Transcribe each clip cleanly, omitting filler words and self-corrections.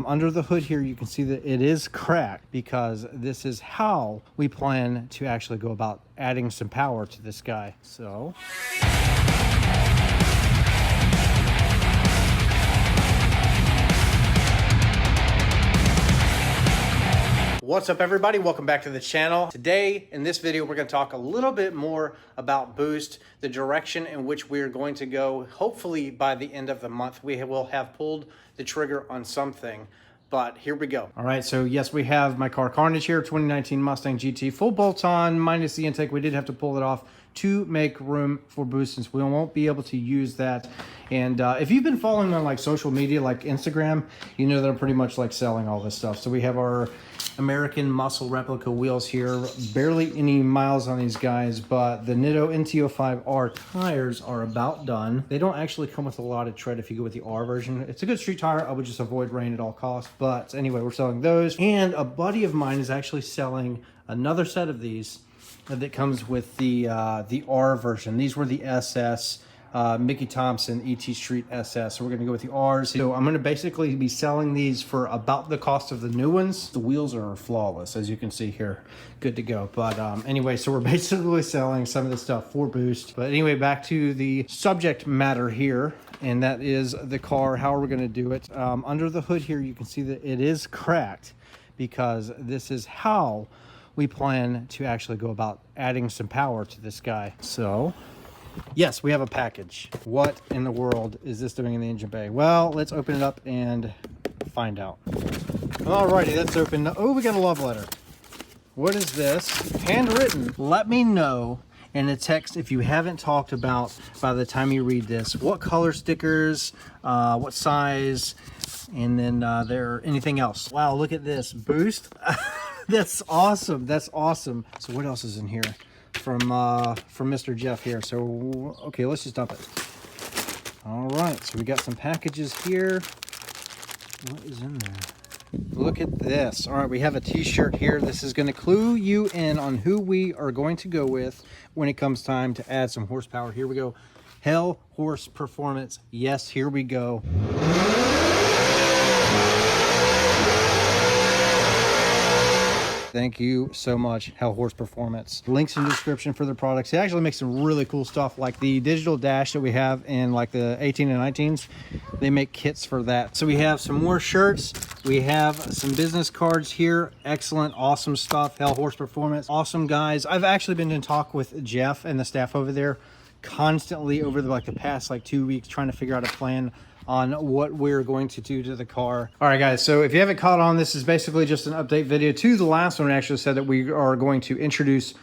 Under the hood here, you can see that it is cracked because this is how we plan to actually go about adding some power to this guy. So what's up, everybody? Welcome back to the channel. Today in this video we're going to talk a little bit more about boost, the direction in which we're going to go. Hopefully by the end of the month we will have pulled the trigger on something, but here we go. All right, so yes, we have my car Carnage here, 2019 Mustang GT, full bolt-on minus the intake. We did have to pull it off to make room for boost since we won't be able to use that. And if you've been following on like social media like Instagram, you know that I'm pretty much like selling all this stuff. So we have our American Muscle replica wheels here, barely any miles on these guys, but the Nitto NT05R tires are about done. They don't actually come with a lot of tread if you go with the R version. It's a good street tire. I would just avoid rain at all costs, but anyway, we're selling those. And a buddy of mine is actually selling another set of these that comes with the R version. These were the SS, Mickey Thompson ET Street SS. So we're gonna go with the R's. So I'm gonna basically be selling these for about the cost of the new ones. The wheels are flawless, as you can see here, good to go. But anyway, so we're basically selling some of this stuff for boost. But anyway, back to the subject matter here, and that is the car, how are we gonna do it? Under the hood here, you can see that it is cracked because this is how we plan to actually go about adding some power to this guy. So yes, we have a package. What in the world is this doing in the engine bay? Well, let's open it up and find out. Alrighty, let's open. Oh, we got a love letter. What is this? Handwritten. Let me know in a text if you haven't talked about, by the time you read this, what color stickers, what size, and then there anything else. Wow, look at this. Boost. That's awesome. That's awesome. So what else is in here? From Mr. Jeff here. So okay, let's just dump it. All right, so we got some packages here. What is in there? Look at this. All right, we have a t-shirt here. This is going to clue you in on who we are going to go with when it comes time to add some horsepower. Here we go. Hell Horse Performance. Yes, here we go. Thank you so much, Hell Horse Performance. Links in the description for their products. They actually make some really cool stuff, like the digital dash that we have in like the 18 and 19s. They make kits for that. So we have some more shirts. We have some business cards here. Excellent, awesome stuff. Hell Horse Performance. Awesome guys. I've actually been in talk with Jeff and the staff over there constantly over the past 2 weeks, trying to figure out a plan on what we're going to do to the car. All right, guys, so if you haven't caught on, this is basically just an update video to the last one. I actually said that we are going to introduce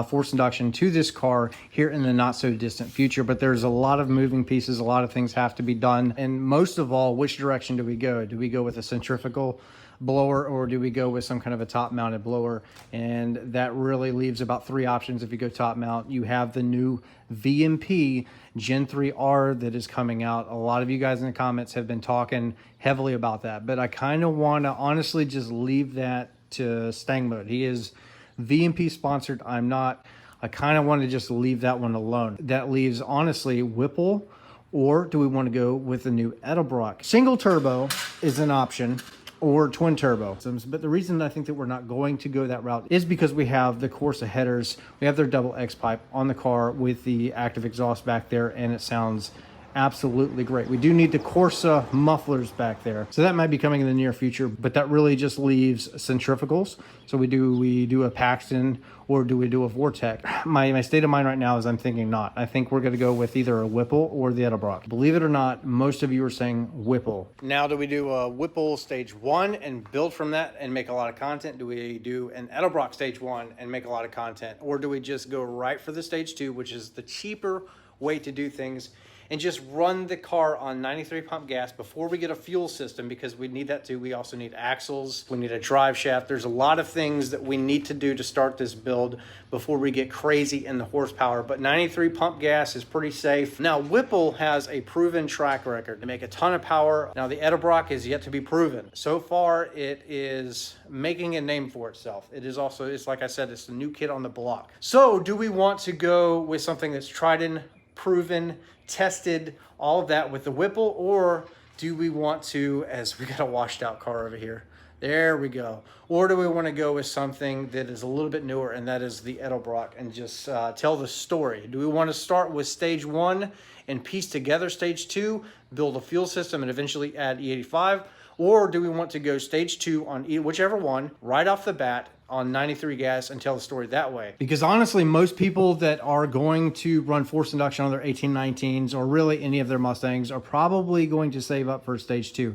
forced induction to this car here in the not so distant future, but there's a lot of moving pieces, a lot of things have to be done, and most of all, which direction do we go? Do we go with a centrifugal blower, or do we go with some kind of a top mounted blower? And that really leaves about 3 options. If you go top mount, you have the new VMP Gen 3R that is coming out. A lot of you guys in the comments have been talking heavily about that, but I kind of want to honestly just leave that to Stang Mode. He is VMP sponsored. I'm not. I kind of want to just leave that one alone. That leaves honestly Whipple, or do we want to go with the new Edelbrock? Single turbo is an option, or twin turbo. But the reason I think that we're not going to go that route is because we have the Corsa headers. We have their double X pipe on the car with the active exhaust back there, and it sounds absolutely great. We do need the Corsa mufflers back there, so that might be coming in the near future, but that really just leaves centrifugals. So we do a Paxton, or do we do a Vortec? My state of mind right now is I'm thinking not. I think we're going to go with either a Whipple or the Edelbrock. Believe it or not, most of you are saying Whipple. Now, do we do a Whipple stage 1 and build from that and make a lot of content? Do we do an Edelbrock stage 1 and make a lot of content? Or do we just go right for the stage 2, which is the cheaper way to do things, and just run the car on 93 pump gas before we get a fuel system, because we need that too. We also need axles, we need a drive shaft. There's a lot of things that we need to do to start this build before we get crazy in the horsepower, but 93 pump gas is pretty safe. Now, Whipple has a proven track record. They make a ton of power. Now, the Edelbrock is yet to be proven. So far, it is making a name for itself. It is also, it's like I said, it's the new kid on the block. So do we want to go with something that's tried and proven, tested, all of that with the Whipple, or Do we want to, as we got a washed out car over here, there we go, or do we want to go with something that is a little bit newer, and that is the Edelbrock, and just tell the story? Do we want to start with stage 1 and piece together stage 2, build a fuel system, and eventually add E85? Or do we want to go stage 2 on whichever one right off the bat on 93 gas and tell the story that way? Because honestly, most people that are going to run forced induction on their 1819s or really any of their Mustangs are probably going to save up for stage 2.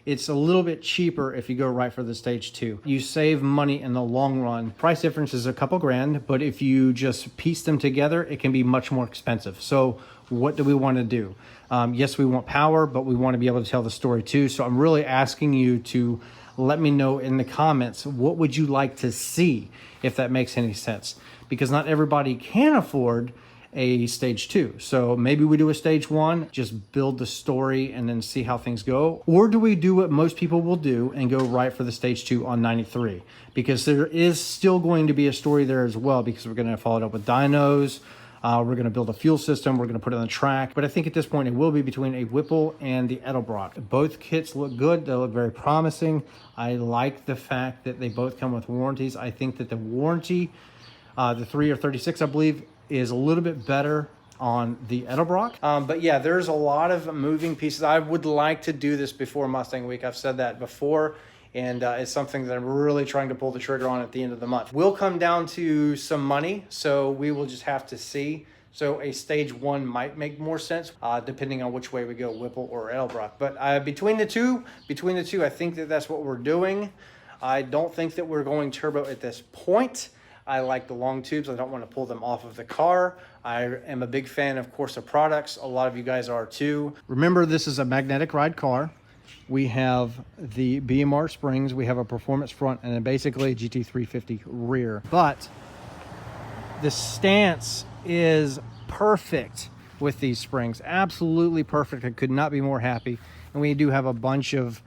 It's a little bit cheaper if you go right for the stage 2. You save money in the long run. Price difference is a couple grand, but if you just piece them together, it can be much more expensive. So what do we want to do? Yes, we want power, but we want to be able to tell the story too. So I'm really asking you to let me know in the comments, what would you like to see, if that makes any sense? Because not everybody can afford a stage 2. So maybe we do a stage 1, just build the story and then see how things go. Or do we do what most people will do and go right for the stage 2 on 93? Because there is still going to be a story there as well, because we're going to follow it up with dynos. We're going to build a fuel system. We're going to put it on the track. But I think at this point, it will be between a Whipple and the Edelbrock. Both kits look good. They look very promising. I like the fact that they both come with warranties. I think that the warranty, the 3 or 36, I believe, is a little bit better on the Edelbrock. But yeah, there's a lot of moving pieces. I would like to do this before Mustang Week. I've said that before. And it's something that I'm really trying to pull the trigger on at the end of the month. Will come down to some money, so we will just have to see. So a stage 1 might make more sense, depending on which way we go, Whipple or Edelbrock. But between the two, I think that that's what we're doing. I don't think that we're going turbo at this point. I like the long tubes. I don't want to pull them off of the car. I am a big fan, of course, of products. A lot of you guys are too. Remember, this is a magnetic ride car. We have the BMR springs, we have a performance front, and then basically a GT350 rear. But the stance is perfect with these springs, absolutely perfect. I could not be more happy. And we do have a bunch of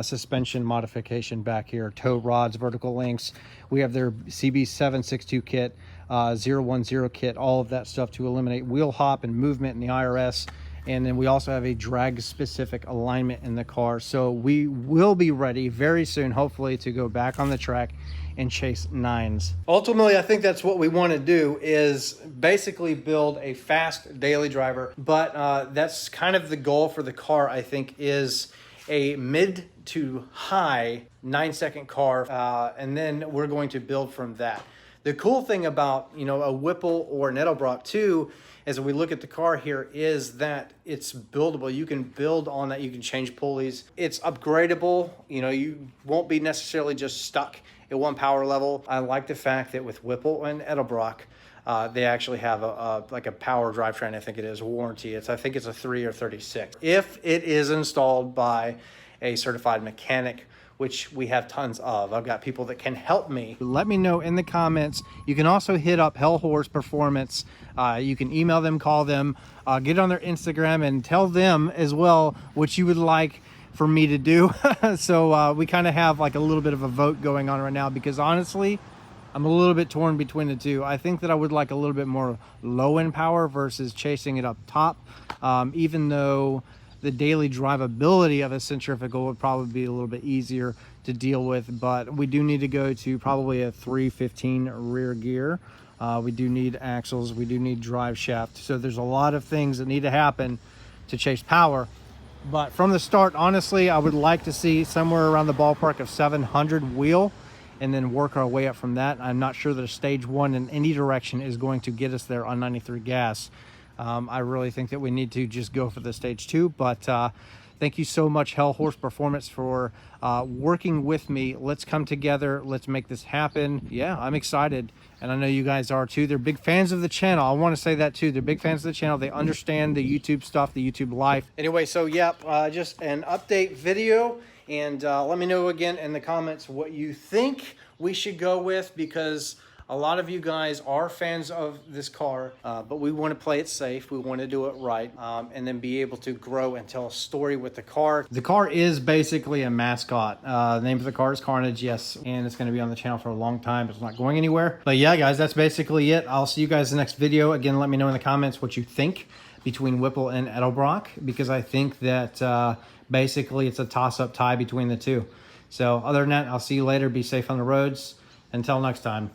suspension modification back here, tow rods, vertical links. We have their CB762 kit, 010 kit, all of that stuff to eliminate wheel hop and movement in the IRS. And then we also have a drag specific alignment in the car. So we will be ready very soon, hopefully, to go back on the track and chase 9s. Ultimately, I think that's what we want to do, is basically build a fast daily driver. But that's kind of the goal for the car, I think, is a mid to high 9-second car. And then we're going to build from that. The cool thing about, a Whipple or an Edelbrock too, as we look at the car here, is that it's buildable. You can build on that. You can change pulleys. It's upgradable. You won't be necessarily just stuck at one power level. I like the fact that with Whipple and Edelbrock, they actually have a power drivetrain, I think it is, warranty. I think it's a 3 or 36. If it is installed by a certified mechanic, which we have tons of. I've got people that can help me. Let me know in the comments. You can also hit up Hell Horse Performance. You can email them, call them, get on their Instagram and tell them as well what you would like for me to do. So we kind of have like a little bit of a vote going on right now, because honestly, I'm a little bit torn between the two. I think that I would like a little bit more low end power versus chasing it up top, even though the daily drivability of a centrifugal would probably be a little bit easier to deal with. But we do need to go to probably a 315 rear gear. We do need axles, we do need drive shaft. So there's a lot of things that need to happen to chase power. But from the start, honestly, I would like to see somewhere around the ballpark of 700 wheel, and then work our way up from that. I'm not sure that a stage 1 in any direction is going to get us there on 93 gas. I really think that we need to just go for the stage 2, but thank you so much, Hell Horse Performance, for working with me. Let's come together. Let's make this happen. Yeah, I'm excited, and I know you guys are too. They're big fans of the channel. I want to say that too. They're big fans of the channel. They understand the YouTube stuff, the YouTube life. Anyway, so yep, just an update video, and let me know again in the comments what you think we should go with, because a lot of you guys are fans of this car, but we want to play it safe. We want to do it right, and then be able to grow and tell a story with the car. The car is basically a mascot. The name of the car is Carnage, yes, and it's going to be on the channel for a long time. It's not going anywhere. But yeah, guys, that's basically it. I'll see you guys in the next video. Again, let me know in the comments what you think, between Whipple and Edelbrock, because I think that basically it's a toss-up tie between the two. So other than that, I'll see you later. Be safe on the roads. Until next time.